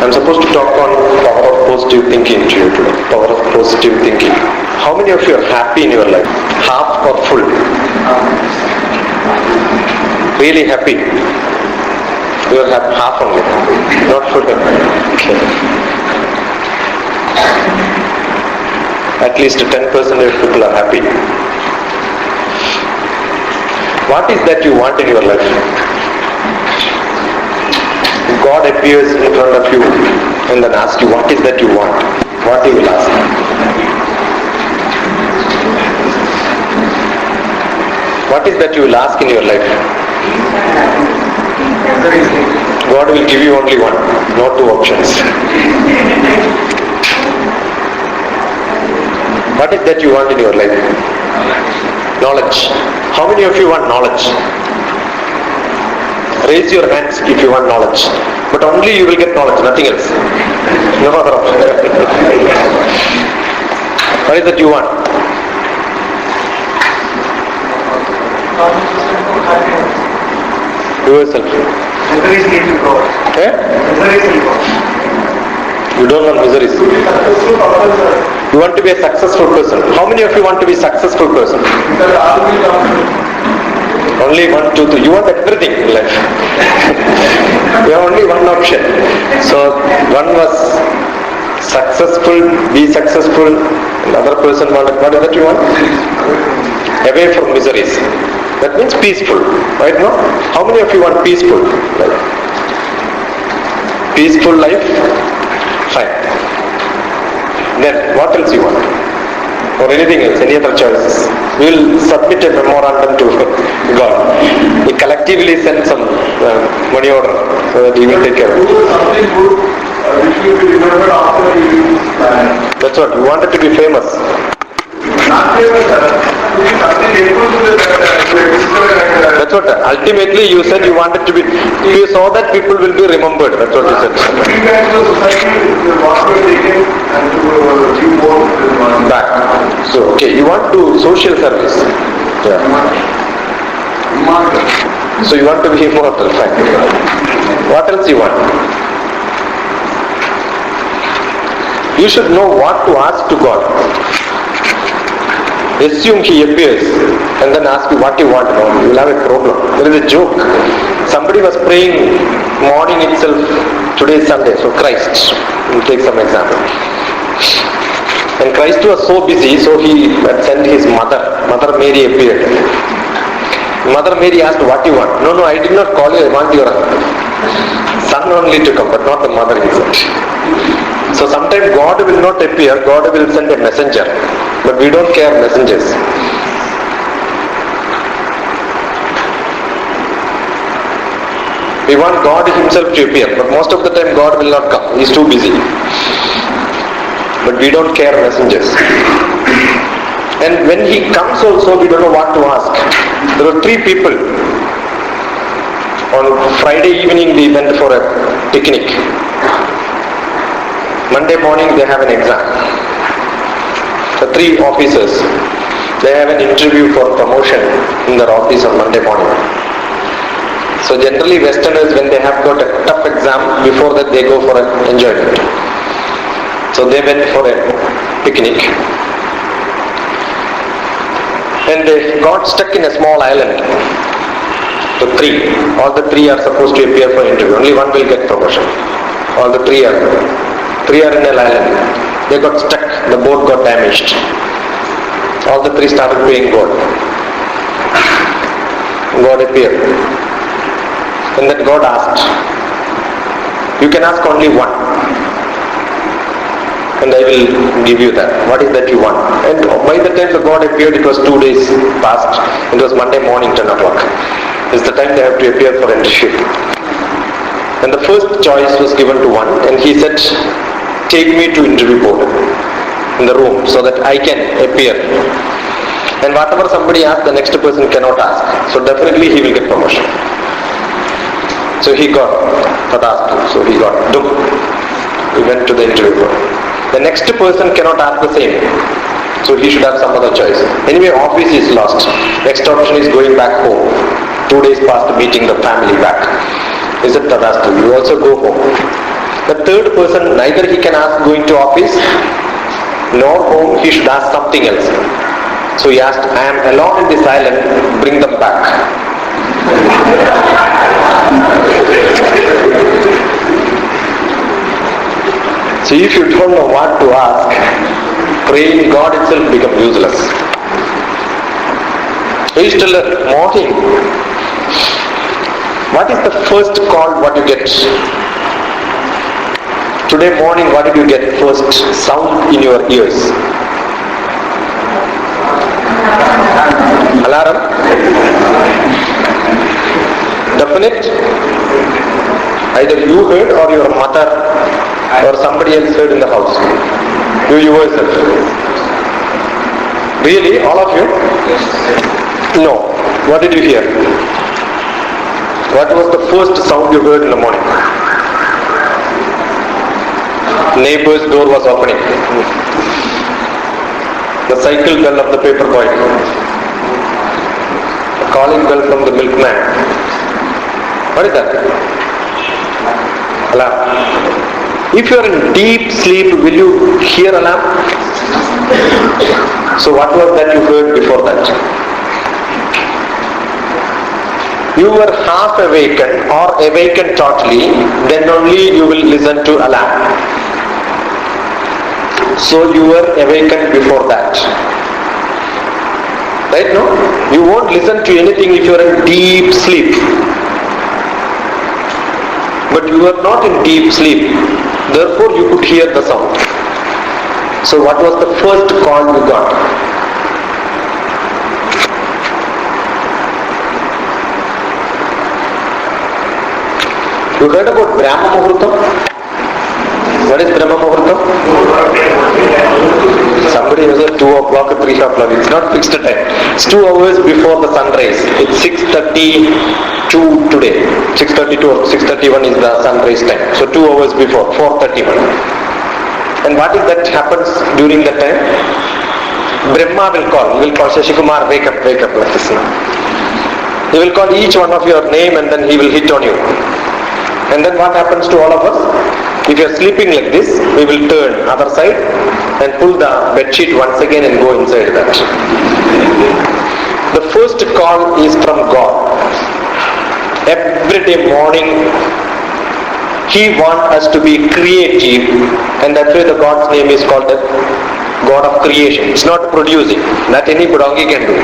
I'm supposed to talk on power of positive thinking to you today. Power of positive thinking. How many of you are happy in your life? Half or full? Really happy? You are half only, not full. Okay. At least 10% of people are happy. What is that you want in your life? God appears in front of you and then asks you, what is that you want? What you will ask? What is that you will ask in your life? God will give you only one, not two options. What is that you want in your life? Knowledge. How many of you want knowledge? Raise your hands if you want knowledge. But only you will get knowledge, nothing else. No other option. What is that you want? Do yourself. Eh? You don't want miseries. You want to be a successful person. How many of you want to be a successful person? Only 1, 2, 3. You want everything in life. You have only one option. So one was successful, be successful. Another person wanted, what is that you want? Away from miseries. That means peaceful. Right now? How many of you want peaceful life? Peaceful life? Fine. Then what else you want? Or anything else, any other choices? We will submit a memorandum to God. We collectively send some money order so that He will take care of it. That's what, you wanted to be famous. That's what, ultimately you said you wanted to be, you saw that people will be remembered. That's what you said. Back. So, okay, you want to social service. Yeah. So you want to be immortal, fine. What else you want? You should know what to ask to God. Assume He appears and then ask you what you want. You will have a problem. There is a joke. Somebody was praying morning itself. Today is Sunday, so Christ. We'll take some example. And Christ was so busy, so he had sent his mother. Mother Mary appeared. Mother Mary asked, what you want? No, I did not call you. I want your son only to come, but not the mother, he said. So sometimes God will not appear. God will send a messenger. But we don't care messengers. We want God Himself to appear. But most of the time God will not come. He is too busy. But we don't care messengers. And when He comes also, we don't know what to ask. There were 3 people. On Friday evening we went for a picnic. Monday morning they have an exam. The 3 officers, they have an interview for promotion in their office on Monday morning. So generally Westerners, when they have got a tough exam, before that they go for an enjoyment. So they went for a picnic. And they got stuck in a small island. So 3. All the 3 are supposed to appear for interview. Only one will get promotion. All the 3 are in an island. They got stuck. The boat got damaged. All the 3 started praying God. God appeared. And then God asked, you can ask only one. And I will give you that. What is that you want? And by the time the God appeared, it was 2 days past. It was Monday morning, 10 o'clock. It's the time they have to appear for interview. And the first choice was given to one. And he said, take me to interview board in the room so that I can appear. And whatever somebody asks, the next person cannot ask. So definitely he will get promotion. So he got Tadastu. So he got Dum. He went to the interview board. The next person cannot ask the same. So he should have some other choice. Anyway, office is lost. Next option is going back home. 2 days past meeting the family back. He said, Tadastu, you also go home. The third person, neither he can ask going to office, nor home, he should ask something else. So he asked, I am alone in this island, bring them back. So if you don't know what to ask, praying God itself becomes useless. He is still mocking. What is the first call what you get? Today morning, what did you get first sound in your ears? Alarm? Definite? Either you heard or your mother or somebody else heard in the house. You yourself. Really? All of you? No. What did you hear? What was the first sound you heard in the morning? Neighbor's door was opening. The cycle bell of the paper boy. The calling bell from the milkman. What is that? Alarm. If you are in deep sleep, will you hear alarm? So what was that you heard before that? You were half awakened or awakened totally, then only you will listen to alarm. So you were awakened before that. Right, no? You won't listen to anything if you are in deep sleep. But you are not in deep sleep. Therefore you could hear the sound. So what was the first call you got? You heard about Brahma Muhurtam? What is Brahma Muhurtam? Somebody knows at 2 o'clock or 3 o'clock. It's not fixed time. It's 2 hours before the sunrise. It's 6:32 today. 6:32 or 6:31 is the sunrise time. So 2 hours before, 4:31. And what is that happens during that time? Brahma will call. He will call Shashikumar, wake up like this now. He will call each one of your name and then he will hit on you. And then what happens to all of us? If you are sleeping like this, we will turn other side and pull the bed sheet once again and go inside that. The first call is from God. Every day morning, He wants us to be creative, and that's why the God's name is called the God of creation. It's not producing. That any Budangi can do.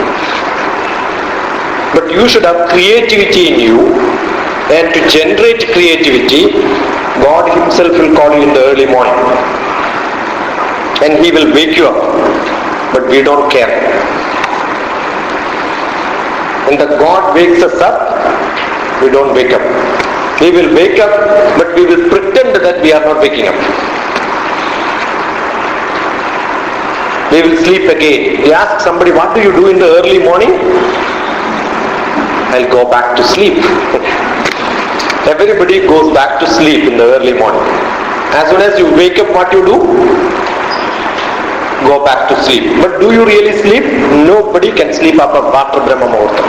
But you should have creativity in you. And to generate creativity, God Himself will call you in the early morning. And He will wake you up. But we don't care. And the God wakes us up, we don't wake up. We will wake up, but we will pretend that we are not waking up. We will sleep again. We ask somebody, what do you do in the early morning? I'll go back to sleep. Everybody goes back to sleep in the early morning. As soon as you wake up, what you do? Go back to sleep. But do you really sleep? Nobody can sleep after Brahma Muhurtam.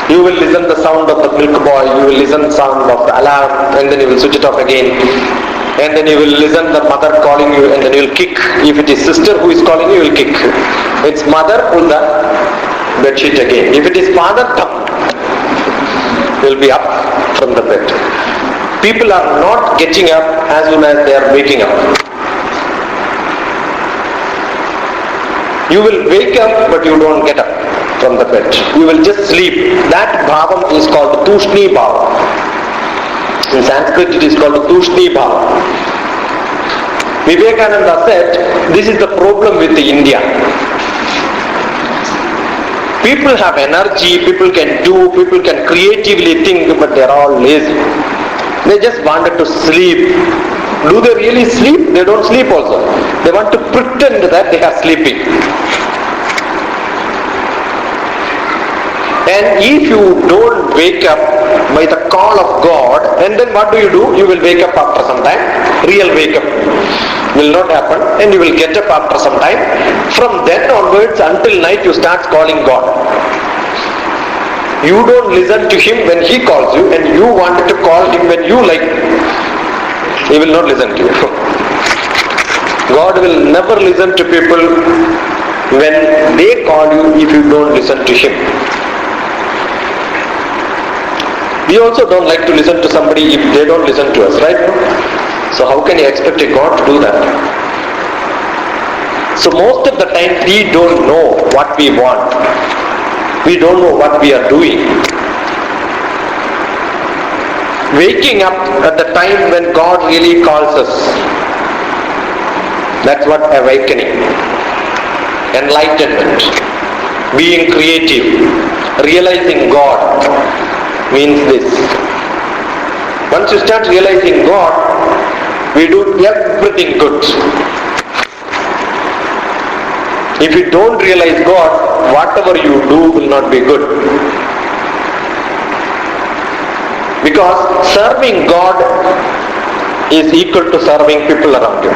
You will listen the sound of the milk boy, you will listen the sound of the alarm, and then you will switch it off again. And then you will listen the mother calling you, and then you will kick. If it is sister who is calling you, you will kick. It's mother, pull the bed sheet again. If it is father, will be up from the bed. People are not getting up as soon as they are waking up. You will wake up, but you don't get up from the bed. You will just sleep. That bhavam is called tushni bhava. In Sanskrit it is called tushni bhava. Vivekananda said, this is the problem with India. People have energy, people can do, people can creatively think, but they are all lazy. They just wanted to sleep. Do they really sleep? They don't sleep also. They want to pretend that they are sleeping. And if you don't wake up by the call of God, and then what do? You will wake up after some time. Real wake up will not happen, and you will get up after some time. From then onwards until night you start calling God. You don't listen to him when he calls you, and you wanted to call him when you like. He will not listen to you. God will never listen to people when they call you if you don't listen to him. We also don't like to listen to somebody if they don't listen to us, right? So how can you expect a God to do that? So most of the time we don't know what we want. We don't know what we are doing. Waking up at the time when God really calls us. That's what awakening. Enlightenment. Being creative. Realizing God means this. Once you start realizing God, we do everything good. If you don't realize God, whatever you do will not be good. Because serving God is equal to serving people around you.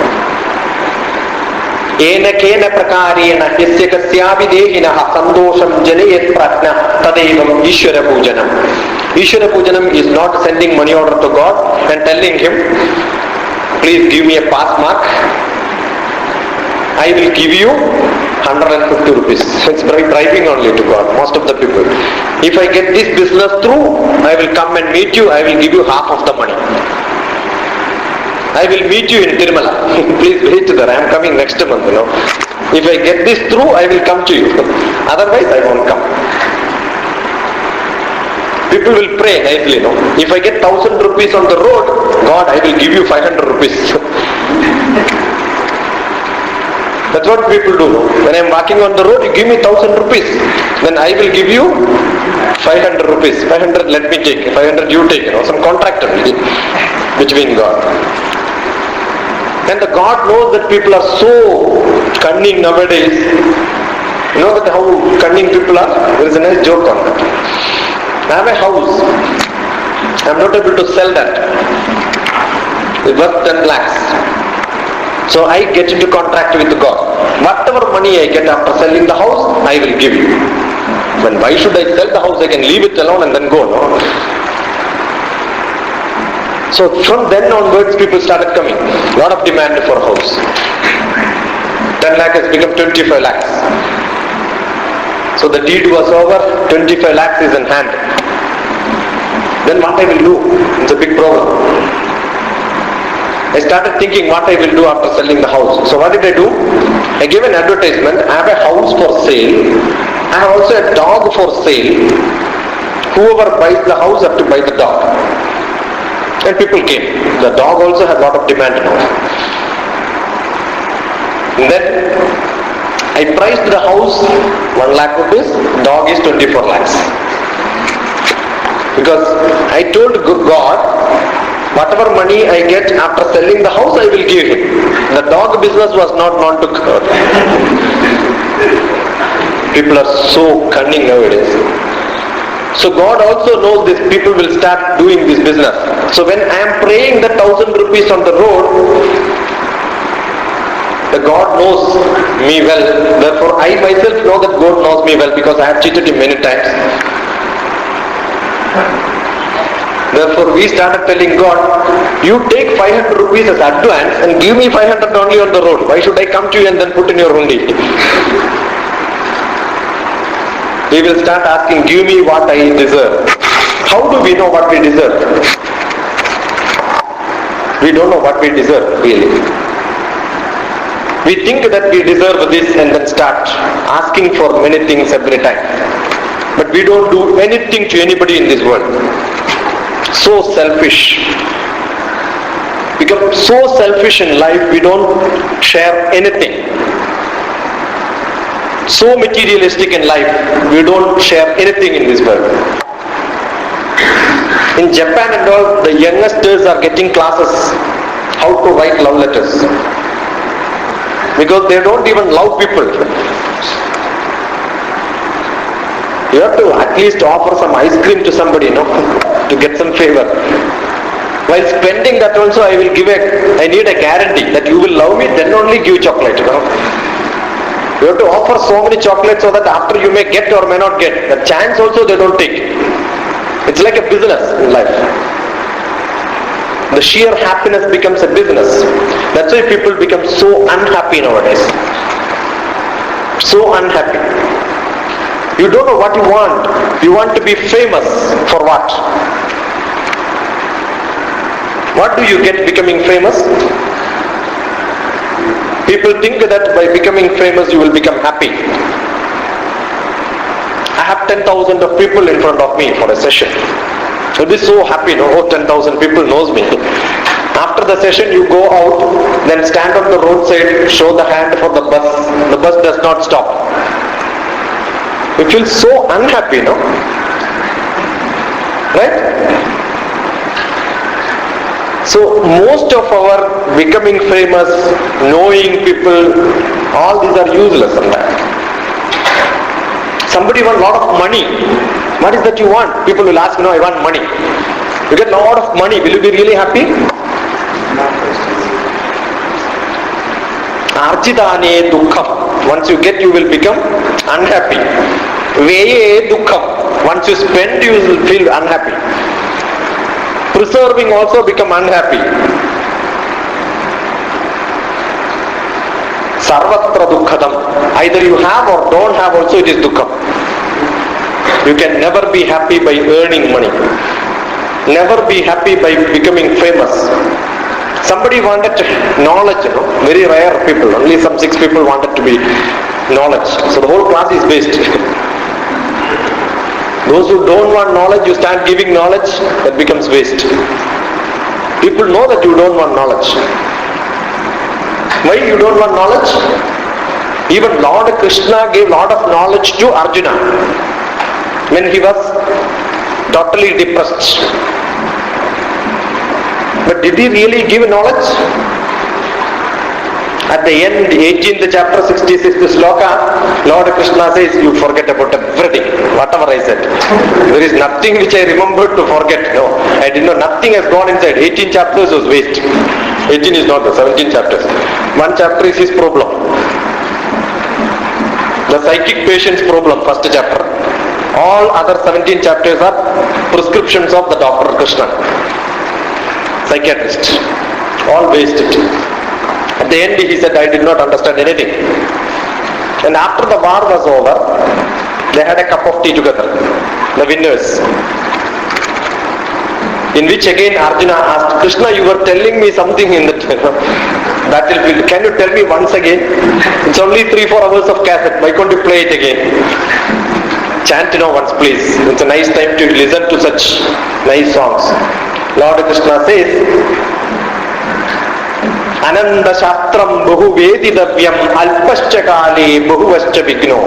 Ena kena prakarena yasya kasyavi dehinah sandosham janayat prajna tadevam Ishvara pujanam. Ishvara pujanam is not sending money order to God and telling him, please give me a pass mark. I will give you 150 rupees. It's bribing only to God, most of the people. If I get this business through, I will come and meet you, I will give you half of the money. I will meet you in Tirumala. Please wait there, I am coming next month, If I get this through, I will come to you. Otherwise, I won't come. People will pray nicely, If I get 1,000 rupees on the road, God, I will give you 500 rupees. That's what people do. When I am walking on the road, you give me 1,000 rupees. Then I will give you 500 rupees. 500 let me take. 500 you take. Some contract only between God. And the God knows that people are so cunning nowadays. You know that how cunning people are? There is a nice joke on that. I have a house. I am not able to sell that. It's worth 10 lakhs. So I get into contract with God. Whatever money I get after selling the house, I will give you. Then why should I sell the house? I can leave it alone and then go, So from then onwards, people started coming. A lot of demand for a house. 10 lakh has become 25 lakhs. So the deed was over, 25 lakhs is in hand. Then what I will do? It's a big problem. I started thinking what I will do after selling the house. So what did I do? I gave an advertisement. I have a house for sale. I have also a dog for sale. Whoever buys the house has to buy the dog. And people came. The dog also had a lot of demand now. And then I priced the house 1 lakh rupees. Dog is 24 lakhs. Because I told God, whatever money I get after selling the house, I will give him. The dog business was not known to God. People are so cunning nowadays. So God also knows this. People will start doing this business. So when I am praying the 1,000 rupees on the road, the God knows me well. Therefore, I myself know that God knows me well because I have cheated him many times. Therefore, we started telling God, you take 500 rupees as advance and give me 500 only on the road. Why should I come to you and then put in your hundi? We will start asking, give me what I deserve. How do we know what we deserve? We don't know what we deserve, really. We think that we deserve this and then start asking for many things every time. But we don't do anything to anybody in this world. So selfish. Become so selfish in life, we don't share anything. So materialistic in life, we don't share anything in this world. In Japan and all, the youngsters are getting classes how to write love letters. Because they don't even love people. You have to at least offer some ice cream to somebody, to get some favor. While spending that also, I need a guarantee that you will love me, then only give chocolate, You have to offer so many chocolates so that after you may get or may not get. The chance also they don't take. It's like a business in life. The sheer happiness becomes a business. That's why people become so unhappy nowadays. So unhappy. You don't know what you want. You want to be famous for what? What do you get becoming famous? People think that by becoming famous you will become happy. I have 10,000 of people in front of me for a session. You'll be so happy, no? Oh, 10,000 people knows me. After the session you go out, then stand on the roadside, show the hand for the bus. The bus does not stop. You feel so unhappy, no? Right? So most of our becoming famous, knowing people, all these are useless sometimes. Somebody wants a lot of money. What is that you want? People will ask, I want money. You get a lot of money, will you be really happy? Arjidane dukkham. Once you get, you will become unhappy. Veye dukkham. Once you spend, you will feel unhappy. Preserving also become unhappy. Sarvatra dukkhadam. Either you have or don't have, also it is dukkham. You can never be happy by earning money. Never be happy by becoming famous. Somebody wanted knowledge, very rare people. Only some 6 people wanted to be knowledge. So the whole class is based. Those who don't want knowledge, you start giving knowledge, that becomes waste. People know that you don't want knowledge. Why you don't want knowledge? Even Lord Krishna gave lot of knowledge to Arjuna when he was totally depressed. But did he really give knowledge? At the end, 18th chapter, 66th sloka, Lord Krishna says, you forget about everything, whatever I said. There is nothing which I remembered to forget. No, I didn't know, nothing has gone inside. 18 chapters was waste. 18 is not the 17 chapters. One chapter is his problem. The psychic patient's problem, first chapter. All other 17 chapters are prescriptions of the Dr. Krishna, psychiatrist. All wasted. At the end he said, I did not understand anything. And after the war was over, they had a cup of tea together, the winners. In which again Arjuna asked, Krishna, you were telling me something in the battlefield. Can you tell me once again? It's only 3-4 hours of cassette. Why can't you play it again? Chant once please. It's a nice time to listen to such nice songs. Lord Krishna says, Ananda Shastram Bahu Vedidavyam Alpascha Kale Bahuvascha Vigno.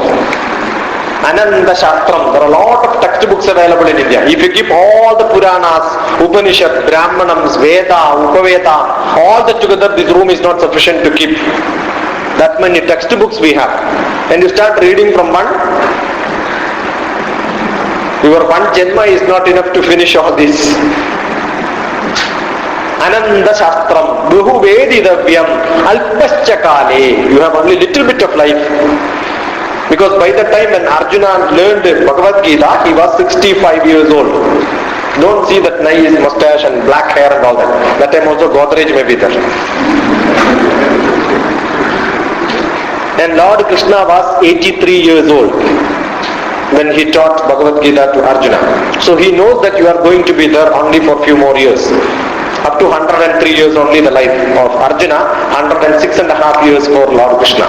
Ananda Shastram. There are a lot of textbooks available in India. If you keep all the Puranas, Upanishad, Brahmanams, Veda, Upaveda, all that together, this room is not sufficient to keep. That many textbooks we have. And you start reading from one, your one Janma is not enough to finish all this. Ananda Shastram, Bahu Vedidavyam, Alpascha Kale. You have only little bit of life. Because by the time when Arjuna learned Bhagavad Gita, he was 65 years old. Don't see that nice mustache and black hair and all that. That time also Godrej may be there. And Lord Krishna was 83 years old when he taught Bhagavad Gita to Arjuna. So he knows that you are going to be there only for few more years. Up to 103 years only the life of Arjuna, 106.5 years for Lord Krishna.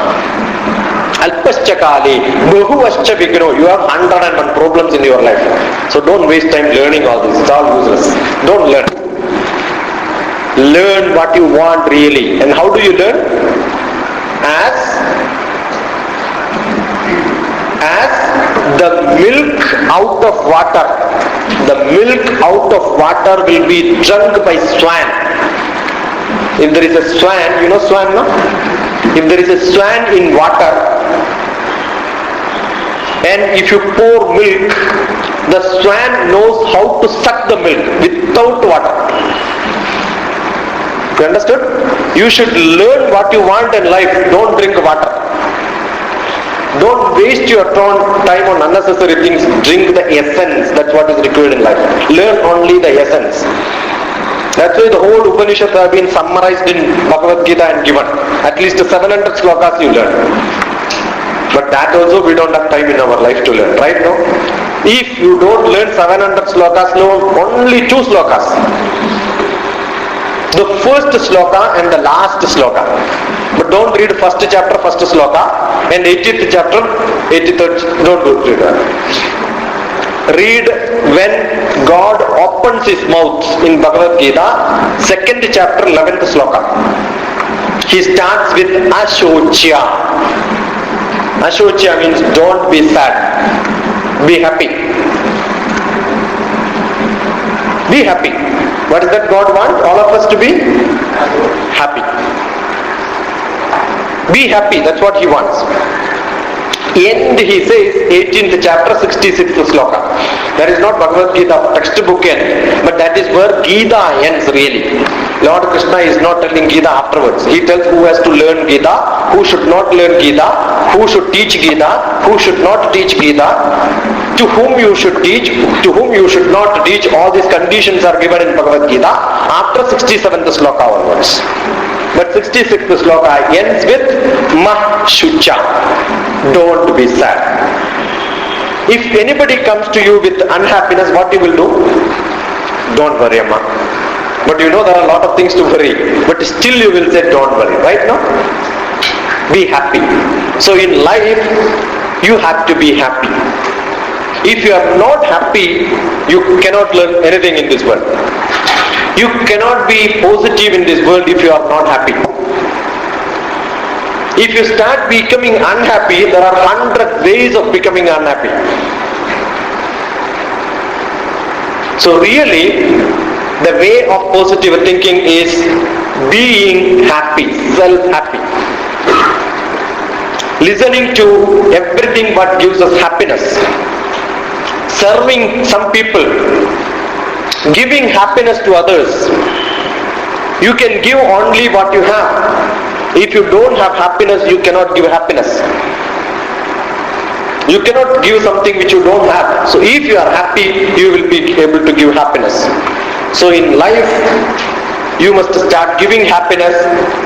Alpascha Kali, Bahuvascha Vigno. You have 101 problems in your life. So don't waste time learning all this. It's all useless. Don't learn. Learn what you want really. And how do you learn? As the milk out of water. The milk out of water will be drunk by swan. If there is a swan, you know swan, no? If there is a swan in water, and if you pour milk, the swan knows how to suck the milk without water. You understood? You should learn what you want in life. Don't drink water. Don't waste your time on unnecessary things. Drink the essence. That's what is required in life. Learn only the essence. That's why the whole Upanishads have been summarized in Bhagavad Gita and given. At least 700 slokas you learn. But that also we don't have time in our life to learn. Right now? If you don't learn 700 slokas, no, only 2 slokas. The first sloka and the last sloka. But don't read first chapter, first sloka, and 80th chapter, 83rd, don't go through that. Read when God opens his mouth in Bhagavad Gita, 2nd chapter, 11th sloka. He starts with Ashochya. Ashochya means don't be sad. Be happy. Be happy. What does that God want? All of us to be happy. Be happy, that's what he wants. End, he says, 18th chapter, 66th sloka. That is not Bhagavad Gita textbook end, but that is where Gita ends really. Lord Krishna is not telling Gita afterwards. He tells who has to learn Gita, who should not learn Gita, who should teach Gita, who should not teach Gita, to whom you should teach, to whom you should not teach. All these conditions are given in Bhagavad Gita after 67th sloka onwards. But 66th sloka ends with Mahshucha. Don't be sad. If anybody comes to you with unhappiness, what you will do? Don't worry, Amma. But you know there are a lot of things to worry. But still you will say don't worry. Right now? Be happy. So in life, you have to be happy. If you are not happy, you cannot learn anything in this world. You cannot be positive in this world if you are not happy. If you start becoming unhappy, there are 100 ways of becoming unhappy. So really, the way of positive thinking is being happy, self-happy. Listening to everything what gives us happiness. Serving some people. Giving happiness to others. You can give only what you have. If you don't have happiness, you cannot give happiness. You cannot give something which you don't have. So if you are happy, you will be able to give happiness. So in life, you must start giving happiness,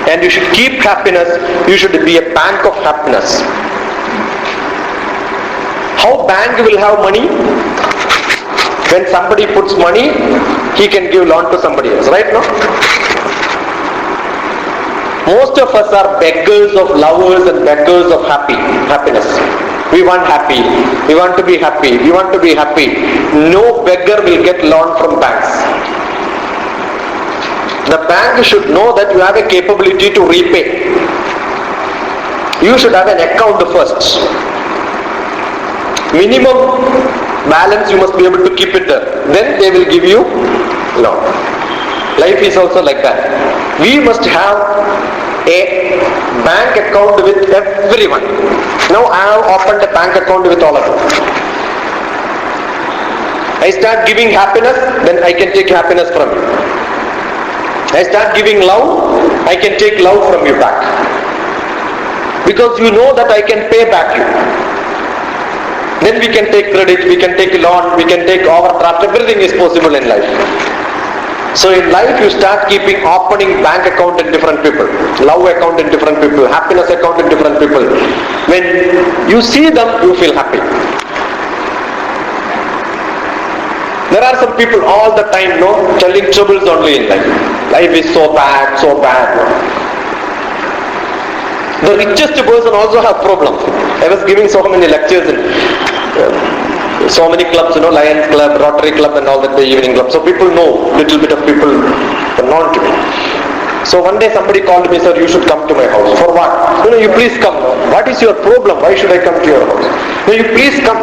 and you should keep happiness. You should be a bank of happiness. How bank will have money? When somebody puts money, he can give loan to somebody else, right? No? Most of us are beggars of lovers and beggars of happiness. We want happy. We want to be happy. We want to be happy. No beggar will get loan from banks. The bank should know that you have a capability to repay. You should have an account first. Minimum balance you must be able to keep it there. Then they will give you loan. Life is also like that. We must have a bank account with everyone. Now I have opened a bank account with all of you. I start giving happiness, then I can take happiness from you. I start giving love, I can take love from you back. Because you know that I can pay back you. Then we can take credit, we can take loan, we can take overdraft, everything is possible in life. So in life you start opening bank account in different people, love account in different people, happiness account in different people. When you see them, you feel happy. There are some people all the time, telling troubles only in life. Life is so bad, so bad. The richest person also have problems. I was giving so many lectures in so many clubs, Lions Club, Rotary Club and all that, the evening club. So people know, little bit of people are known to me. So one day somebody called me, sir, you should come to my house. For what? You please come. What is your problem? Why should I come to your house? You please come.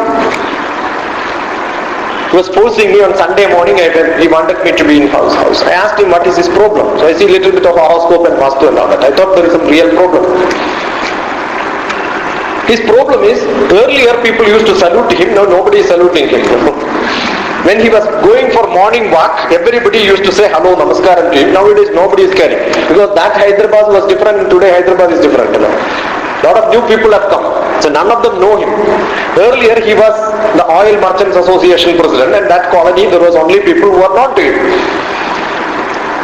He was forcing me on Sunday morning. He wanted me to be in house. I asked him what is his problem. So I see a little bit of horoscope and vastu and all that. I thought there is some real problem. His problem is, earlier people used to salute him, now nobody is saluting him. When he was going for morning walk, everybody used to say hello, namaskaram to him. Nowadays nobody is caring. Because that Hyderabad was different and today Hyderabad is different. A lot of new people have come. So none of them know him. Earlier he was the Oil Merchants Association president, and that colony there was only people who were known to him.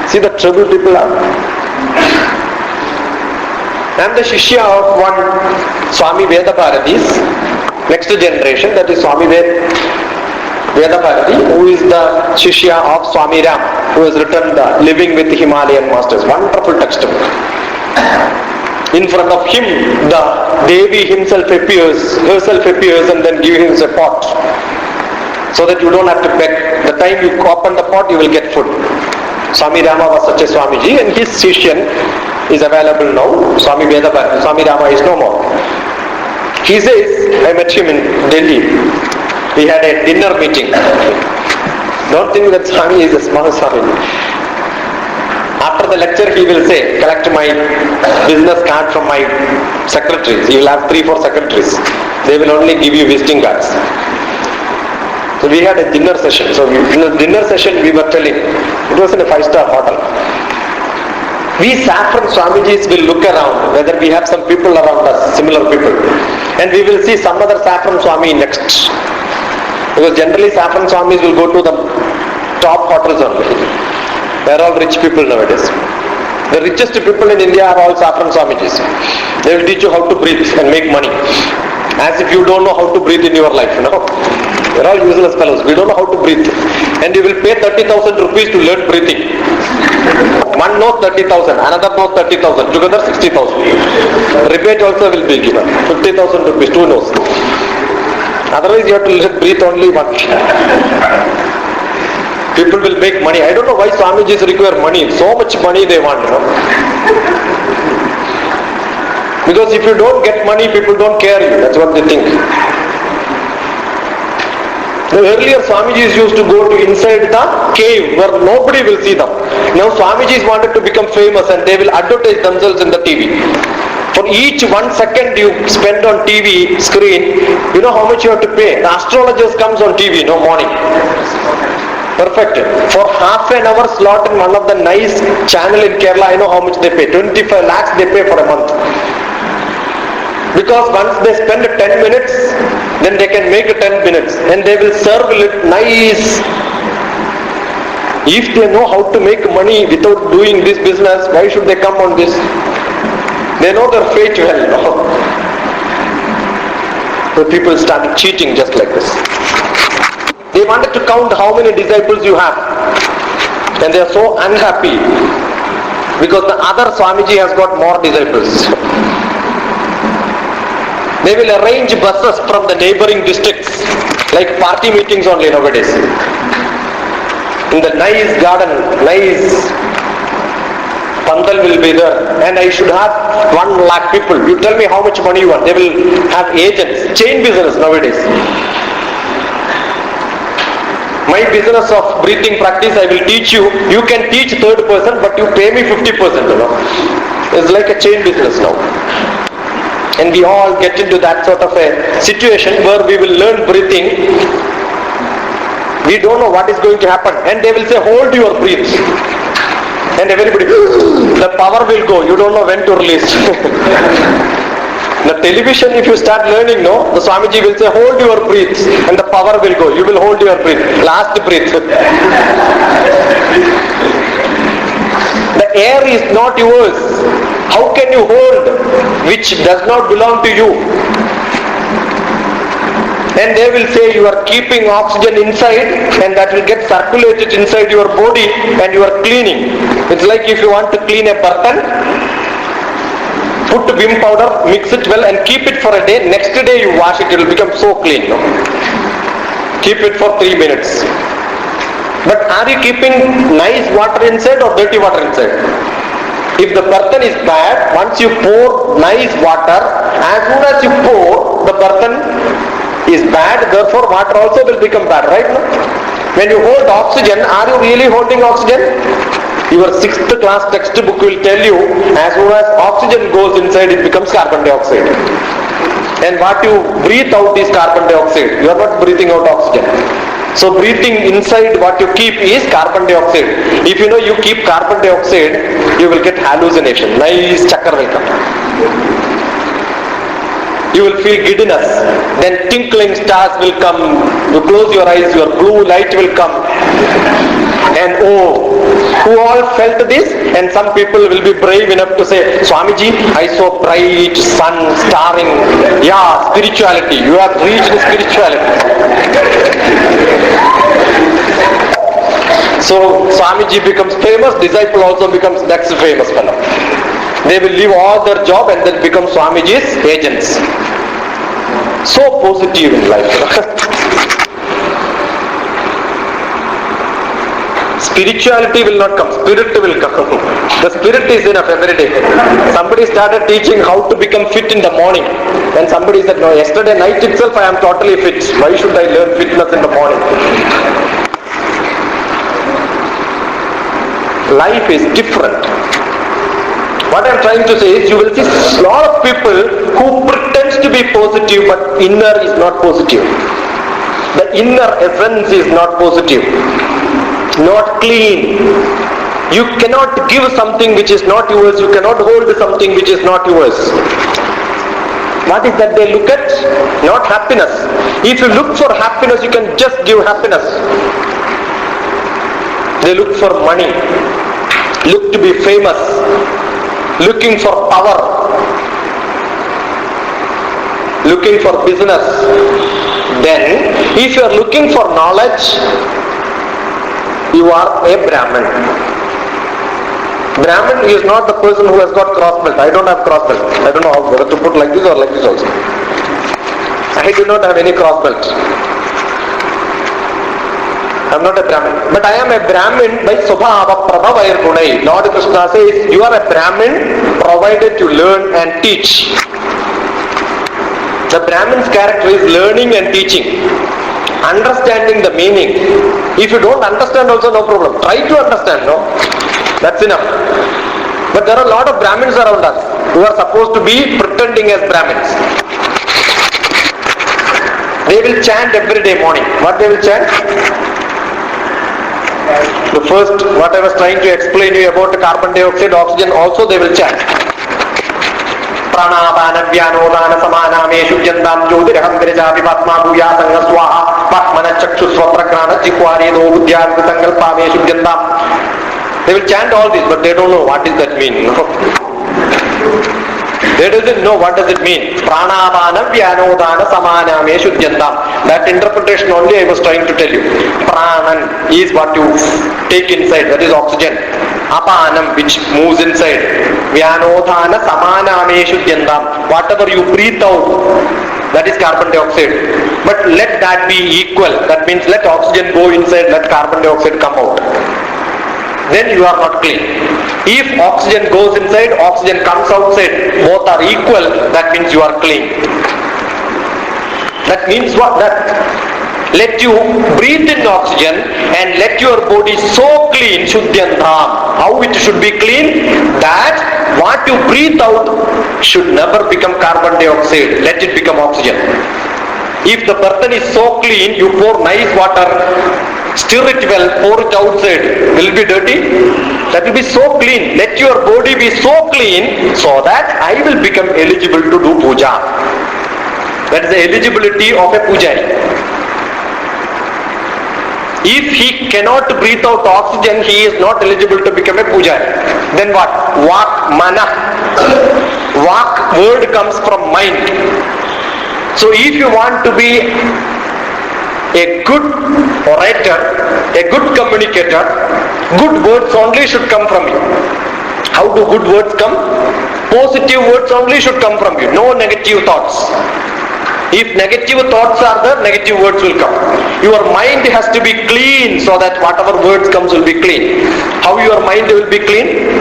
See the trouble people are. I am the Shishya of one Swami Vedabharati's next generation, that is Swami Vedabharati, who is the Shishya of Swami Ram, who has written the Living with Himalayan Masters, wonderful textbook. In front of him, the Devi herself appears and then gives him a pot. So that you don't have to beg. The time you open the pot, you will get food. Swami Rama was such a Swamiji, and his Shishyan is available now. Swami Vedabharati. Swami Rama is no more. He says, I met him in Delhi. We had a dinner meeting. Don't think that Swami is a small Swami. After the lecture he will say, collect my business card from my secretaries. You will have 3-4 secretaries. They will only give you visiting cards. So we had a dinner session. So in the dinner session we were telling, it was in a 5-star hotel. We saffron Swamijis will look around whether we have some people around us, similar people. And we will see some other saffron Swami next. Because generally saffron Swamis will go to the top hotels only. They are all rich people nowadays. The richest people in India are all saffron Swamijis. They will teach you how to breathe and make money. As if you don't know how to breathe in your life, you know. They are all useless fellows. We don't know how to breathe. And you will pay 30,000 rupees to learn breathing. One knows 30,000, another knows 30,000, together 60,000. Rebate also will be given. 50,000 rupees, 2 knows. Otherwise you have to breathe only one. People will make money. I don't know why Swamijis require money. So much money they want, you know. Because if you don't get money, people don't care you. That's what they think. The earlier Swamijis used to go to inside the cave where nobody will see them. Now Swamijis wanted to become famous and they will advertise themselves in the TV. For each 1 second you spend on TV screen, you know how much you have to pay. The astrologers comes on TV, no, morning. Perfect. For half an hour slot in one of the nice channel in Kerala, I know how much they pay. 25 lakhs they pay for a month. Because once they spend 10 minutes, then they can make 10 minutes and they will serve it nice. If they know how to make money without doing this business, why should they come on this? They know their fate well, no? So people started cheating just like this. They wanted to count how many disciples you have. And they are so unhappy because the other Swamiji has got more disciples. They will arrange buses from the neighboring districts, like party meetings only nowadays. In the nice garden, nice pandal will be there, and I should have 1 lakh people. You tell me how much money you want. They will have agents, chain business nowadays. My business of breathing practice, I will teach you. You can teach third person, but you pay me 50%, you know. It's like a chain business now. And we all get into that sort of a situation where we will learn breathing. We don't know what is going to happen. And they will say, hold your breath. And everybody, the power will go. You don't know when to release. The television, if you start learning, no, the Swamiji will say, hold your breath. And the power will go. You will hold your breath. Last breath. The air is not yours. How can you hold which does not belong to you? And they will say you are keeping oxygen inside and that will get circulated inside your body and you are cleaning. It's like if you want to clean a burtan, put vim powder, mix it well and keep it for a day. Next day you wash it, it will become so clean. No? Keep it for 3 minutes. But are you keeping nice water inside or dirty water inside? If the burtan is bad, once you pour nice water, as soon as you pour, the burtan is bad, therefore water also will become bad, right? No? When you hold oxygen, are you really holding oxygen? Your 6th class textbook will tell you, as soon as oxygen goes inside, it becomes carbon dioxide. And what you breathe out is carbon dioxide. You are not breathing out oxygen. So breathing inside what you keep is carbon dioxide. If you know you keep carbon dioxide, you will get hallucination. Nice chakra will come. You will feel giddiness. Then tinkling stars will come. You close your eyes, your blue light will come. And who all felt this? And some people will be brave enough to say, Swamiji, I saw bright sun starring. Yeah, spirituality. You have reached spirituality. So Swamiji becomes famous, disciple also becomes next famous fellow. They will leave all their job and then become Swamiji's agents. So positive in life. Spirituality will not come, spirit will come. The spirit is enough every day. Somebody started teaching how to become fit in the morning. Then somebody said, no, yesterday night itself I am totally fit. Why should I learn fitness in the morning? Life is different. What I am trying to say is, you will see a lot of people who pretend to be positive but inner is not positive. The inner essence is not positive, not clean. You cannot give something which is not yours. You cannot hold something which is not yours. What is that they look at? Not happiness. If you look for happiness, you can just give happiness. They look for money, look to be famous, looking for power, looking for business. Then, if you are looking for knowledge, you are a Brahmin. Brahmin is not the person who has got cross belt. I don't have cross belt. I don't know whether to put like this or like this also. I do not have any cross belt. I am not a Brahmin. But I am a Brahmin by Subhava Prabhavair Gunai. Lord Krishna says, you are a Brahmin provided you learn and teach. The Brahmin's character is learning and teaching. Understanding the meaning. If you don't understand also, no problem. Try to understand, no? That's enough. But there are a lot of Brahmins around us who are supposed to be pretending as Brahmins. They will chant every day morning. What they will chant? The first, what I was trying to explain you about the carbon dioxide, oxygen, also they will chant. Pranapana Vyanodana Samana Meshu Jandam Jyodiraham Virajavi Patma Bhuya Sanga Swaha Patmana Chakshu Swatrakrana Jikwari Do Udyar Vitangalpa Meshu Jandam. They will chant all this, but they don't know what does that mean. They doesn't know what does it mean. Pranapana Vyanodana Samana Meshu Jandam. That interpretation only I was trying to tell you. Pranan is what you take inside, that is oxygen. Apanam, which moves inside. Vyanodhana Samanameshu Jandam. Whatever you breathe out, that is carbon dioxide. But let that be equal. That means let oxygen go inside, let carbon dioxide come out. Then you are not clean. If oxygen goes inside, oxygen comes outside, both are equal, that means you are clean. That means what? That let you breathe in oxygen and let your body so clean, Shuddhyandham. How it should be clean? That what you breathe out should never become carbon dioxide. Let it become oxygen. If the person is so clean, you pour nice water, stir it well, pour it outside, will it be dirty? That will be so clean. Let your body be so clean so that I will become eligible to do puja. That is the eligibility of a pujari. If he cannot breathe out oxygen, he is not eligible to become a pujari. Then what? Vak mana. Vak word comes from mind. So if you want to be a good orator, a good communicator, good words only should come from you. How do good words come? Positive words only should come from you. No negative thoughts. If negative thoughts are there, negative words will come. Your mind has to be clean so that whatever words comes will be clean. How your mind will be clean?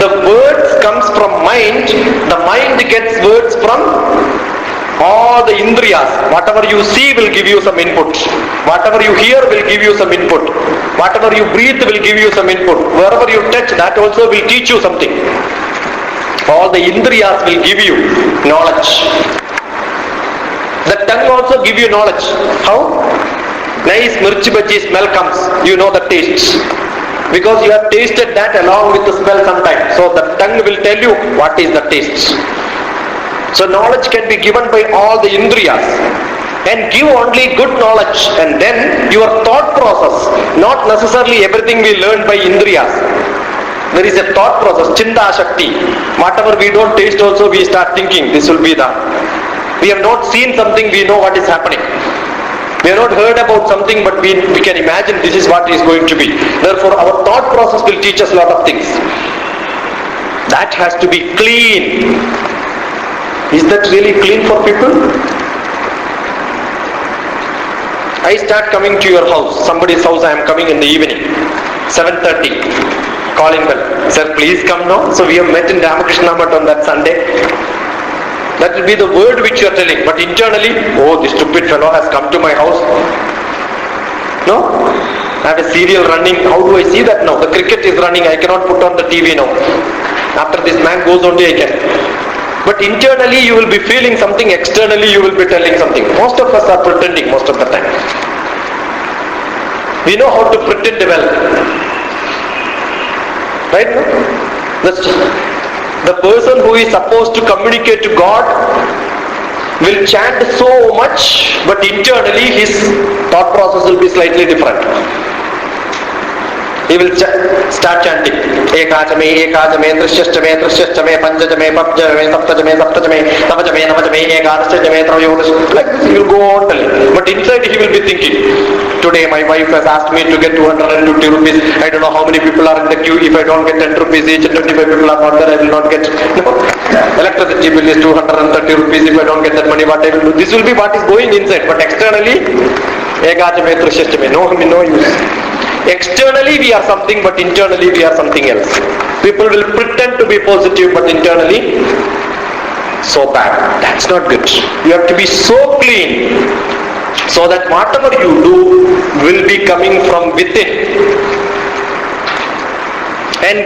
The words comes from mind. The mind gets words from all the indriyas. Whatever you see will give you some input. Whatever you hear will give you some input. Whatever you breathe will give you some input. Wherever you touch, that also will teach you something. All the indriyas will give you knowledge. The tongue also give you knowledge. How? Nice mirchi bhaji smell comes. You know the taste. Because you have tasted that along with the smell sometimes. So the tongue will tell you what is the taste. So knowledge can be given by all the indriyas. And give only good knowledge, and then your thought process, not necessarily everything we learn by indriyas. There is a thought process, chinta shakti. Whatever we don't taste also we start thinking, this will be the. We have not seen something, we know what is happening. We have not heard about something, but we can imagine this is what is going to be. Therefore our thought process will teach us a lot of things. That has to be clean. Is that really clean for people? I start coming to your house, somebody's house, I am coming in the evening, 7:30, calling bell. Sir, please come now. So we have met in Ramakrishna on that Sunday. That will be the word which you are telling. But internally, oh, this stupid fellow has come to my house. No? I have a serial running. How do I see that now? The cricket is running. I cannot put on the TV now. After this man goes only I can. But internally you will be feeling something, externally you will be telling something. Most of us are pretending most of the time. We know how to pretend well. Right? No? The person who is supposed to communicate to God will chant so much, but internally his thought process will be slightly different. He will start chanting ekajame ekajame trishyashtame trishyashtame panchajame papjame saptajame saptajame navajame navajame ekadashyajame trayodash. Like this he will go on telling. But inside he will be thinking, today my wife has asked me to get 250 rupees. I don't know how many people are in the queue. If I don't get 10 rupees each and 25 people are not there, I will not get. No. Electricity bill is 230 rupees. If I don't get that money, what I will do? This will be what is going inside. But externally, ekajame trishyashtame. No use. Externally we are something, but internally we are something else. People will pretend to be positive, but internally so bad. That's not good. You have to be so clean so that whatever you do will be coming from within. And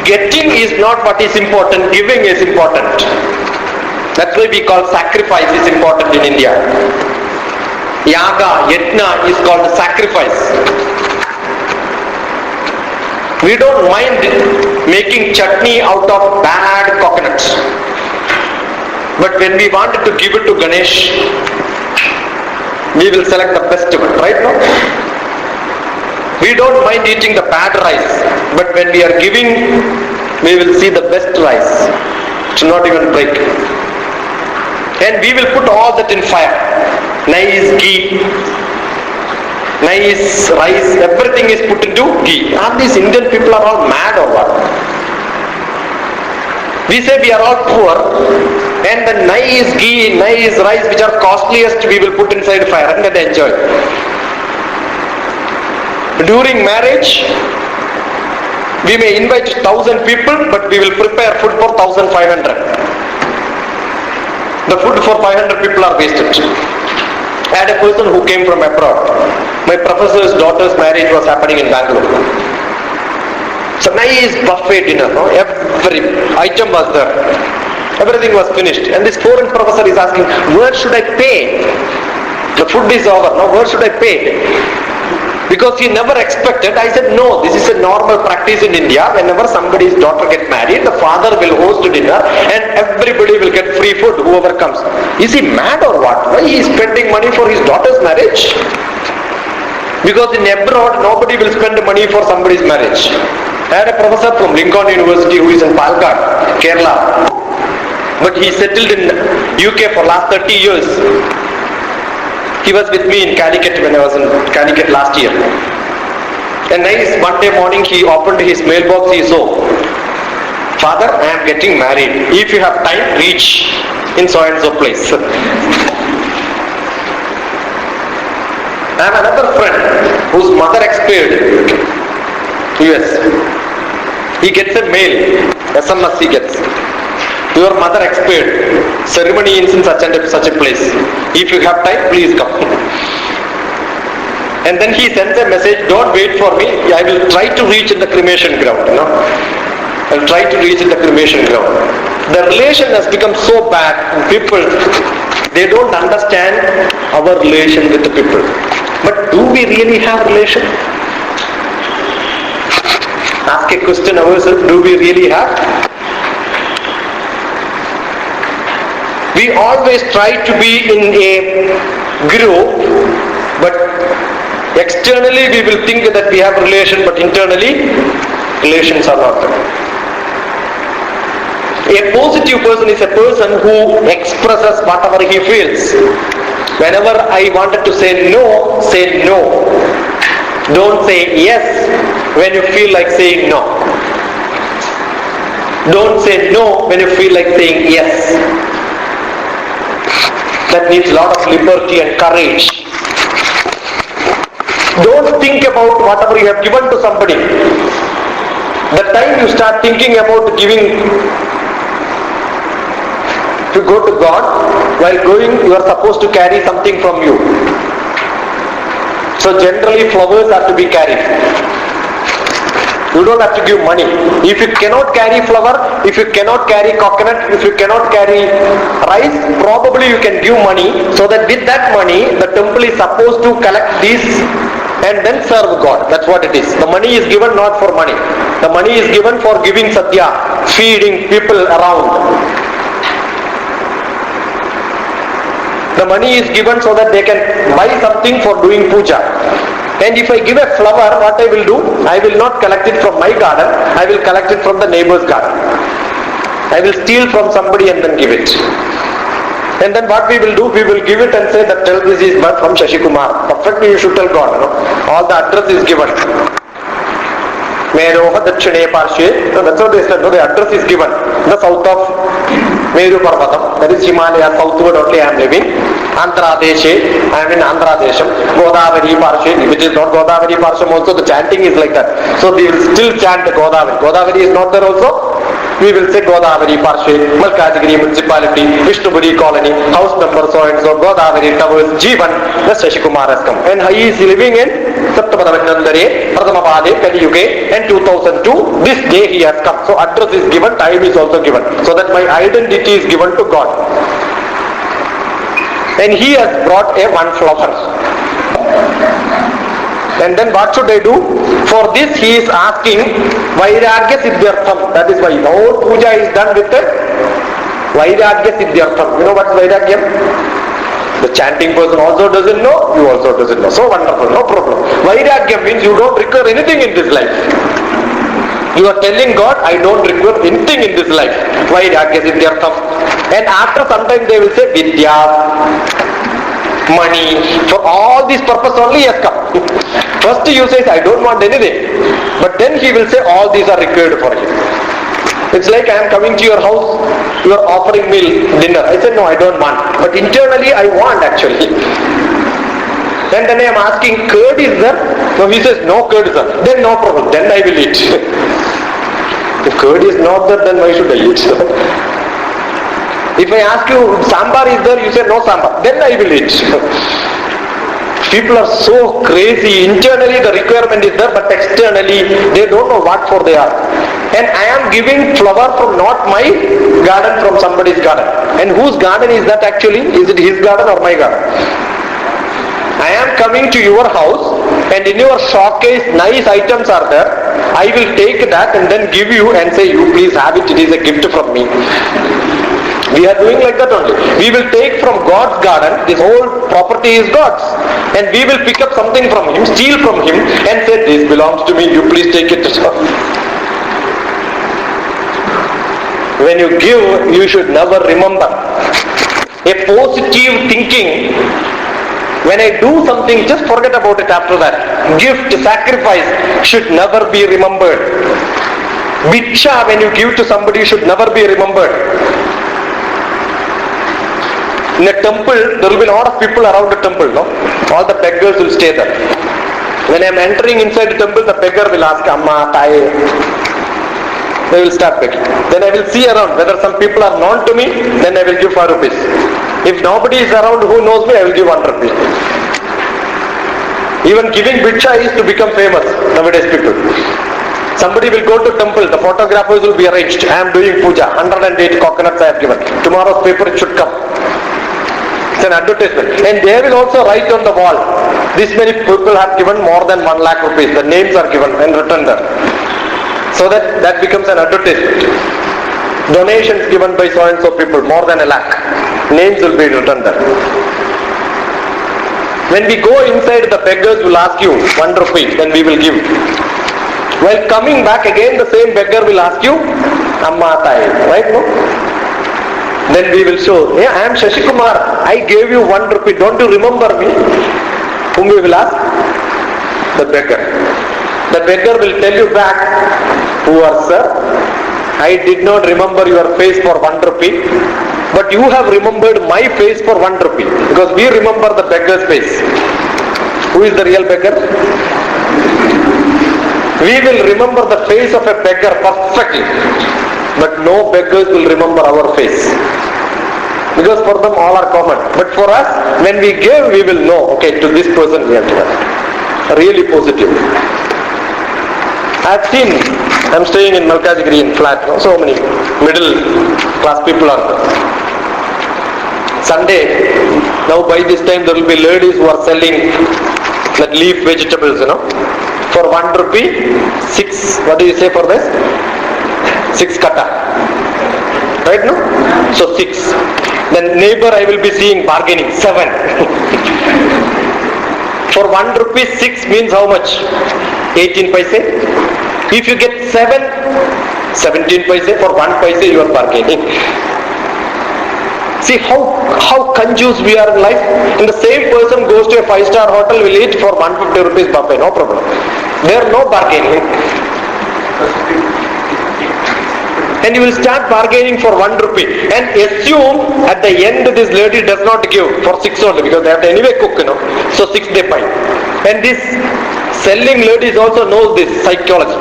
getting is not what is important, giving is important. That's why we call sacrifice is important in India. Yaga, yajna is called sacrifice. We don't mind making chutney out of bad coconuts. But when we wanted to give it to Ganesh, we will select the best one, right now? We don't mind eating the bad rice, but when we are giving, we will see the best rice. It should not even break. And we will put all that in fire. Nice ghee, nice rice, everything is put into ghee. Are these Indian people are all mad or what? We say we are all poor, and the nice ghee, nice rice which are costliest we will put inside fire and then enjoy. During marriage, we may invite 1,000 people, but we will prepare food for 1,500. The food for 500 people are wasted. I had a person who came from abroad. My professor's daughter's marriage was happening in Bangalore. So nice buffet dinner, no? Every item was there. Everything was finished. And this foreign professor is asking, where should I pay? The food is over. Now where should I pay? Because he never expected. I said, no, this is a normal practice in India. Whenever somebody's daughter gets married, the father will host dinner and everybody will get free food, whoever comes. Is he mad or what? Why he is spending money for his daughter's marriage? Because in abroad, nobody will spend money for somebody's marriage. I had a professor from Lincoln University who is in Palakkad, Kerala. But he settled in UK for last 30 years. He was with me in Calicut when I was in Calicut last year. A nice Monday morning he opened his mailbox, he saw, Father, I am getting married. If you have time, reach in so and so place. I have another friend whose mother expired, US. He gets a mail, SMS he gets. Your mother expired. Ceremony is in such and such a place. If you have time, please come. And then he sends a message, don't wait for me. I will try to reach in the cremation ground. I will try to reach in the cremation ground. The relation has become so bad. People, they don't understand our relation with the people. But do we really have relation? Ask a question ourselves, do we really have? We always try to be in a group, but externally we will think that we have relation, but internally relations are not there. A positive person is a person who expresses whatever he feels. Whenever I wanted to say no, say no. Don't say yes when you feel like saying no. Don't say no when you feel like saying yes. That needs a lot of liberty and courage. Don't think about whatever you have given to somebody. The time you start thinking about giving, to go to God, while going you are supposed to carry something from you. So generally flowers are to be carried. You don't have to give money. If you cannot carry flower, if you cannot carry coconut, if you cannot carry rice, probably you can give money, so that with that money the temple is supposed to collect these and then serve God. That's what it is. The money is given not for money. The money is given for giving sadhya, feeding people around. The money is given so that they can buy something for doing puja. And if I give a flower, what I will do? I will not collect it from my garden, I will collect it from the neighbor's garden. I will steal from somebody and then give it. And then what we will do? We will give it and say that tell this is from Shashi Kumar. Perfectly you should tell God. All the address is given. Meroha Dachine Parshe. That's what they said. The address is given. The south of Meru Parvatam, that is Himalaya, southward only I am living. Andhra Deshe, I am in Andhra Desham. Godavari Parshe, which is not Godavari Parsham also, the chanting is like that. So they will still chant the Godavari. Godavari is not there also. We will say Godavari Parshe, Malkajagiri Municipality, Vishnupuri Colony, house number so and so, Godavari Towers, Jeevan, the Shashi Kumar has come. And he is living in Saptapadavandandare, Pradhamapade, Kaliyuge, and 2002, this day he has come. So address is given, time is also given. So that my identity is given to God. And he has brought a one flower. And then what should I do? For this he is asking Vairagya Siddhyartham. That is why the whole puja is done with the Vairagya Siddhyartham. You know what is Vairagya? The chanting person also doesn't know, you also doesn't know. So wonderful, no problem. Vairagya means you don't require anything in this life. You are telling God, I don't require anything in this life. Vairagya Siddhyartham. And after some time they will say Vidya, money, for all this purpose only he has come. First you say, I don't want anything. But then he will say, all these are required for you. It's like I am coming to your house, you are offering me dinner. I said, no, I don't want. But internally I want actually. And then I am asking, curd is there? No, he says, no curd is there. Then no problem, then I will eat. If curd is not there, then why should I eat? If I ask you, sambar is there, you say no sambar, then I will eat. People are so crazy. Internally the requirement is there, but externally they don't know what for they are. And I am giving flower from not my garden, from somebody's garden. And whose garden is that actually? Is it his garden or my garden? I am coming to your house and in your showcase nice items are there. I will take that and then give you and say, you please have it, it is a gift from me. We are doing like that only. We will take from God's garden, this whole property is God's. And we will pick up something from him, steal from him and say, this belongs to me, you please take it. When you give, you should never remember. A positive thinking, when I do something, just forget about it after that. Gift, sacrifice should never be remembered. Bhiksha, when you give to somebody, should never be remembered. In a temple, there will be a lot of people around the temple, no? All the beggars will stay there. When I am entering inside the temple, the beggar will ask, Amma, Thai. They will start begging. Then I will see around whether some people are known to me, then I will give 5 rupees. If nobody is around who knows me, I will give 1 rupee. Even giving bhiksha is to become famous nowadays people. Somebody will go to temple, the photographers will be arranged. I am doing puja, 108 coconuts I have given. Tomorrow's paper it should come. It's an advertisement. And they will also write on the wall, this many people have given more than 1 lakh rupees. The names are given and written there. So that becomes an advertisement. Donations given by so and so people, more than 1 lakh. Names will be written there. When we go inside, the beggars will ask you 1 rupee, then we will give. While coming back again, the same beggar will ask you, Amma Thai, right? No? Then we will show, yeah, I am Shashi Kumar, I gave you 1 rupee, don't you remember me? Whom we will ask? The beggar. The beggar will tell you back, poor sir, I did not remember your face for 1 rupee, but you have remembered my face for 1 rupee, because we remember the beggar's face. Who is the real beggar? We will remember the face of a beggar perfectly, but no beggars will remember our face, because for them all are common. But for us, when we give, we will know, okay, to this person we have given. Really positive. I have seen, I am staying in Malkajgiri in flat, so many middle class people are there. Sunday, now by this time there will be ladies who are selling that leaf vegetables, for 1 rupee, 6, what do you say for this? 6 kata. Right, no? So 6. Then neighbor I will be seeing bargaining, 7. For 1 rupee, 6 means how much? 18 paise. If you get 7, 17 paise, for 1 paise you are bargaining. See how confused we are in life. And the same person goes to a 5-star hotel, will eat for 150 rupees buffet, no problem. There are no bargaining. And you will start bargaining for 1 rupee and assume at the end this lady does not give for 6 only, because they have to anyway cook, so 6 they find. And this selling ladies also knows this psychology.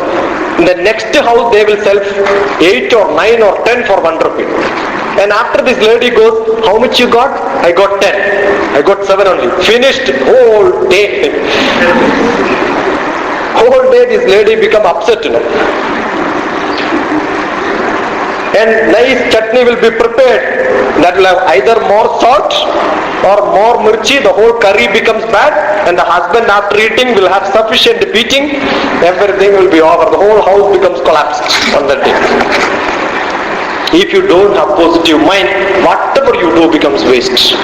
In the next house they will sell 8 or 9 or 10 for 1 rupee. And after this lady goes, how much you got? I got 10. I got 7 only. Finished whole day. Whole day this lady become upset, And nice chutney will be prepared. That will have either more salt or more mirchi. The whole curry becomes bad, and the husband after eating will have sufficient beating. Everything will be over. The whole house becomes collapsed on that day. If you don't have positive mind, whatever you do becomes waste.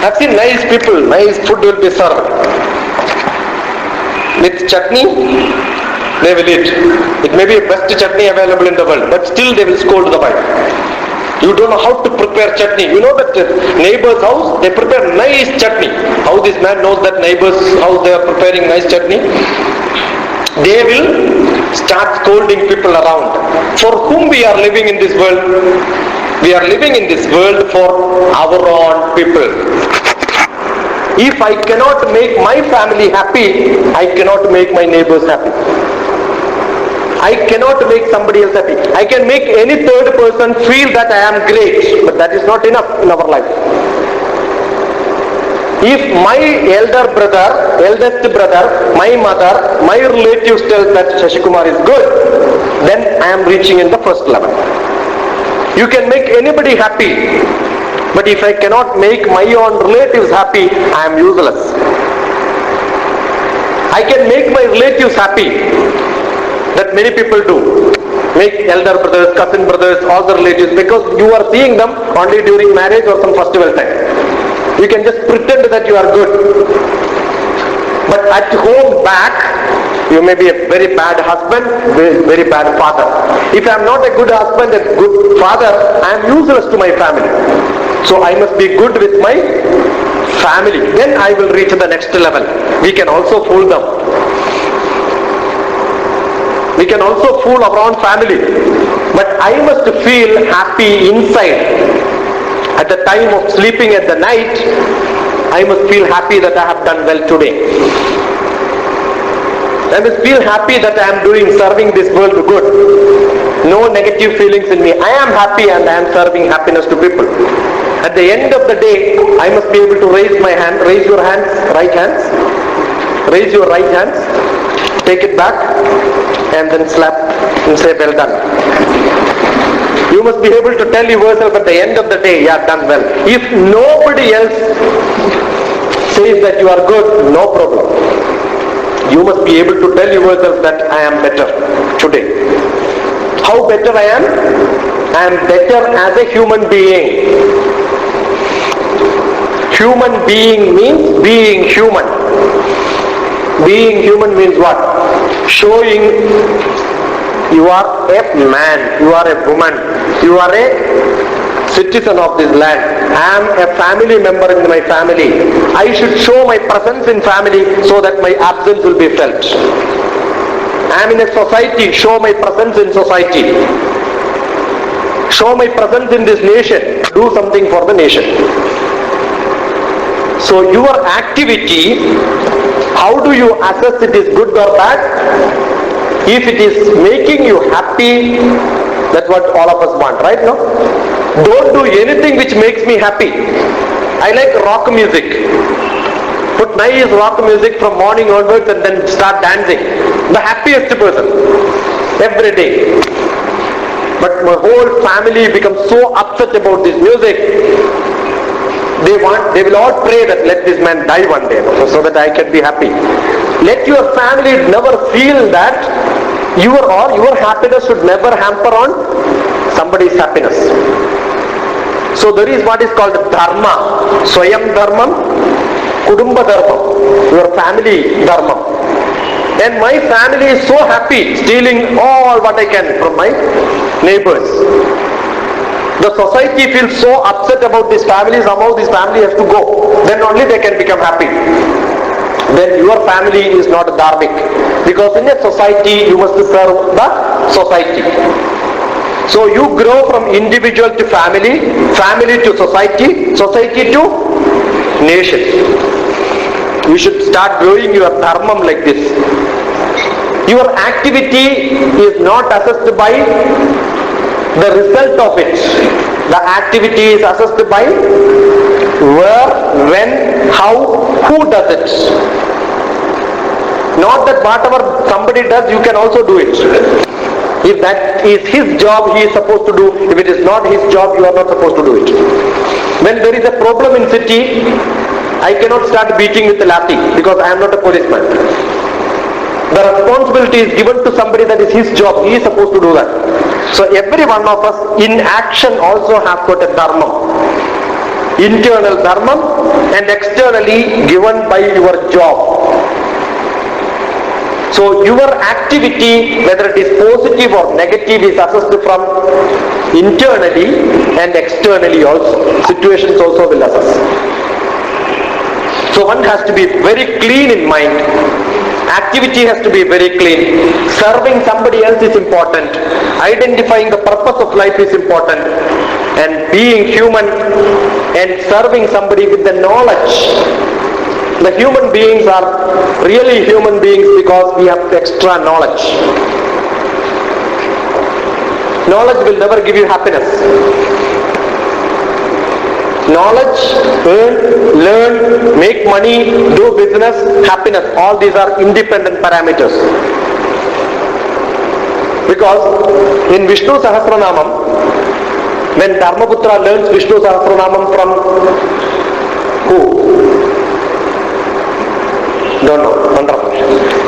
I've seen nice people, nice food will be served. With chutney, they will eat. It may be the best chutney available in the world, but still they will scold the wife. You don't know how to prepare chutney. You know that neighbor's house, they prepare nice chutney. How this man knows that neighbor's house they are preparing nice chutney? They will start scolding people around. For whom we are living in this world? We are living in this world for our own people. If I cannot make my family happy, I cannot make my neighbors happy. I cannot make somebody else happy. I can make any third person feel that I am great, but that is not enough in our life. If my elder brother, eldest brother, my mother, my relatives tell that Shashi Kumar is good, then I am reaching in the first level. You can make anybody happy, but if I cannot make my own relatives happy, I am useless. I can make my relatives happy, that many people do. Make elder brothers, cousin brothers, all the relatives, because you are seeing them only during marriage or some festival time. You can just pretend that you are good. But at home back, you may be a very bad husband, very bad father. If I am not a good husband, a good father, I am useless to my family. So I must be good with my family. Then I will reach the next level. We can also fool them. We can also fool our own family. But I must feel happy inside. At the time of sleeping at the night, I must feel happy that I have done well today. I must feel happy that I am serving this world good. No negative feelings in me. I am happy and I am serving happiness to people. At the end of the day, I must be able to raise my hand, raise your hands, right hands, raise your right hands, take it back, and then slap and say, well done. You must be able to tell yourself at the end of the day, you have done well. If nobody else says that you are good, no problem. You must be able to tell yourself that I am better today. How better I am? I am better as a human being. Human being means being human. Being human means what? Showing you are a man, you are a woman, you are a citizen of this land. I am a family member in my family. I should show my presence in family so that my absence will be felt. I am in a society, show my presence in society. Show my presence in this nation, do something for the nation. So your activity, how do you assess it is good or bad? If it is making you happy, that's what all of us want, right? No? Don't do anything which makes me happy. I like rock music. Put nice rock music from morning onwards and then start dancing. The happiest person every day. But my whole family becomes so upset about this music. They will all pray that let this man die one day so that I can be happy. Let your family never feel that your happiness should never hamper on somebody's happiness. So there is what is called dharma. Swayam dharmam, kudumba dharmam, your family dharmam. And my family is so happy, stealing all what I can from my neighbors. The society feels so upset about this family, somehow this family has to go. Then only they can become happy. Then your family is not dharmic. Because in a society, you must serve the society. So you grow from individual to family, family to society, society to nation. You should start growing your dharmam like this. Your activity is not assessed by the result of it. The activity is assessed by where, when, how, who does it. Not that whatever somebody does, you can also do it. If that is his job, he is supposed to do. If it is not his job, you are not supposed to do it. When there is a problem in city, I cannot start beating with a lathi because I am not a policeman. The responsibility is given to somebody, that is his job. He is supposed to do that. So every one of us in action also has got a dharma. Internal dharma and externally given by your job. So your activity, whether it is positive or negative, is assessed from internally and externally also. Situations also will assess. So one has to be very clean in mind. Activity has to be very clean. Serving somebody else is important. Identifying the purpose of life is important. And being human and serving somebody with the knowledge. The human beings are really human beings because we have extra knowledge. Knowledge will never give you happiness. Knowledge, earn, learn, make money, do business, happiness. All these are independent parameters. Because in Vishnu Sahasranamam, when Dharmaputra learns Vishnu Sahasranamam from who? Don't know. Wonderful.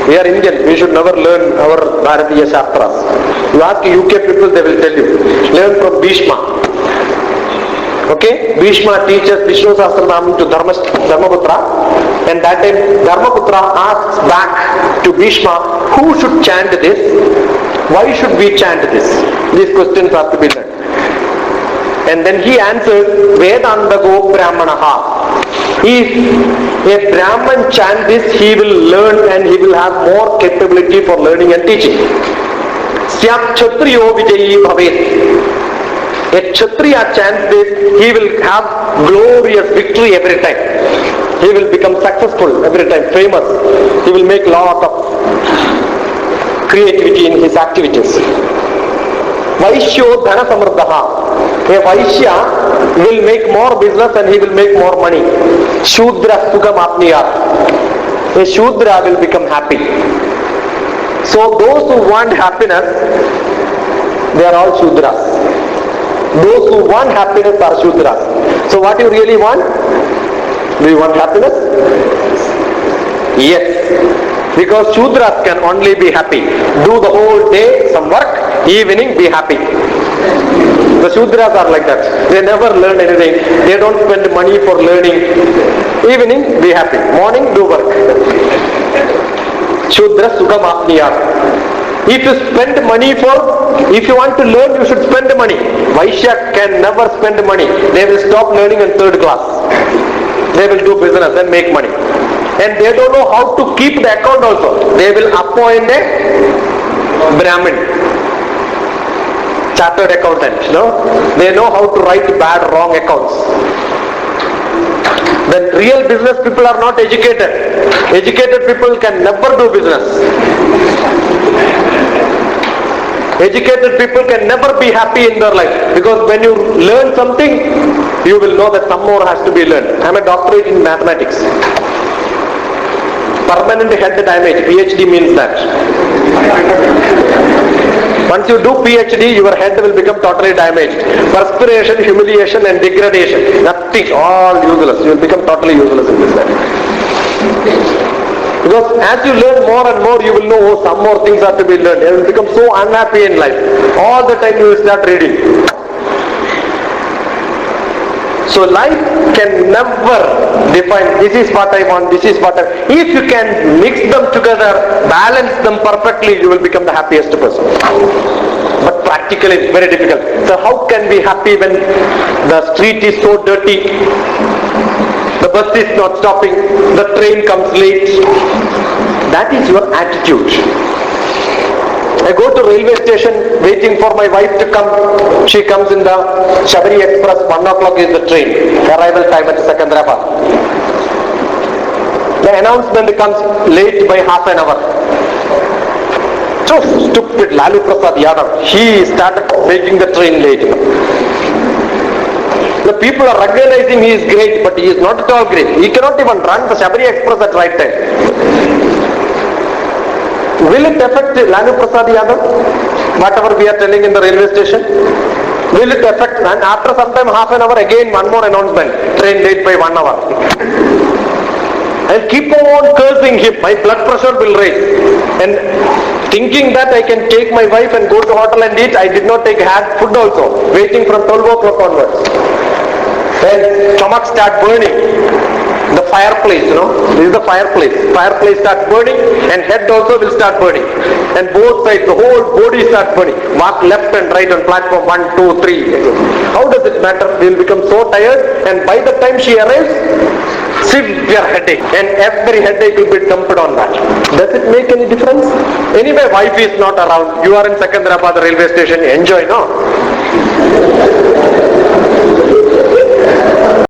We are Indian. We should never learn our Bharatiya Shastras. You ask UK people, they will tell you. Learn from Bhishma. Okay? Bhishma teaches Vishnu Sahasranamam to Dharmaputra, and that time Dharmaputra asks back to Bhishma, who should chant this? Why should we chant this? These questions have to be learned. And then he answers, Vedandago Brahmanaha. If a Brahman chant this, he will learn and he will have more capability for learning and teaching. Syat Kshatriyo Vijayi Bhavet. A Kshatriya chants this, he will have glorious victory every time. He will become successful every time, famous. He will make lot of creativity in his activities. Vaishyo Dhana Samardhaha. A Vaishya will make more business and he will make more money. Shudra Sugam Apniyat. A Shudra will become happy. So those who want happiness, they are all Shudras. Those who want happiness are Shudras. So what do you really want? Do you want happiness? Yes. Because Shudras can only be happy. Do the whole day some work, evening be happy. The Shudras are like that. They never learn anything. They don't spend money for learning. Evening be happy. Morning do work. Shudra Sukam Apniyat. If you spend money if you want to learn, you should spend money. Vaishya can never spend money. They will stop learning in 3rd class. They will do business and make money. And they don't know how to keep the account also. They will appoint a Brahmin, chartered accountant. They know how to write bad, wrong accounts. Then real business people are not educated. Educated people can never do business. Educated people can never be happy in their life, because when you learn something, you will know that some more has to be learned. I am a doctorate in mathematics. Permanent head damage, PhD means that. Once you do PhD, your head will become totally damaged. Perspiration, humiliation and degradation. Nothing, all useless. You will become totally useless in this life. Because as you learn more and more, you will know some more things are to be learned. You will become so unhappy in life. All the time you will start reading. So life can never define, this is what I want, this is what I want. If you can mix them together, balance them perfectly, you will become the happiest person. But practically it's very difficult. So how can we be happy when the street is so dirty? The bus is not stopping, the train comes late. That is your attitude. I go to railway station waiting for my wife to come. She comes in the Shabari Express, 1 o'clock is the train. Arrival time at Hyderabad. The announcement comes late by half an hour. So stupid Lalu Prasad Yadav. He started making the train late. The people are recognizing he is great, but he is not at all great. He cannot even run the Shabari Express at right time. Will it affect Lalu Prasad Yadav? Whatever we are telling in the railway station? Will it affect? And after some time, half an hour, again one more announcement. Train late by 1 hour. I'll keep on cursing him. My blood pressure will raise. And thinking that I can take my wife and go to hotel and eat, I did not take food also. Waiting from 12 o'clock onwards. Then stomach start burning. The fireplace, this is the fireplace. Fireplace starts burning and head also will start burning. And both sides, the whole body starts burning. Walk left and right on platform 1, 2, 3. How does it matter? We will become so tired, and by the time she arrives, severe headache. And every headache will be dumped on that. Does it make any difference? Anyway, wife is not around. You are in Hyderabad railway station. Enjoy, no?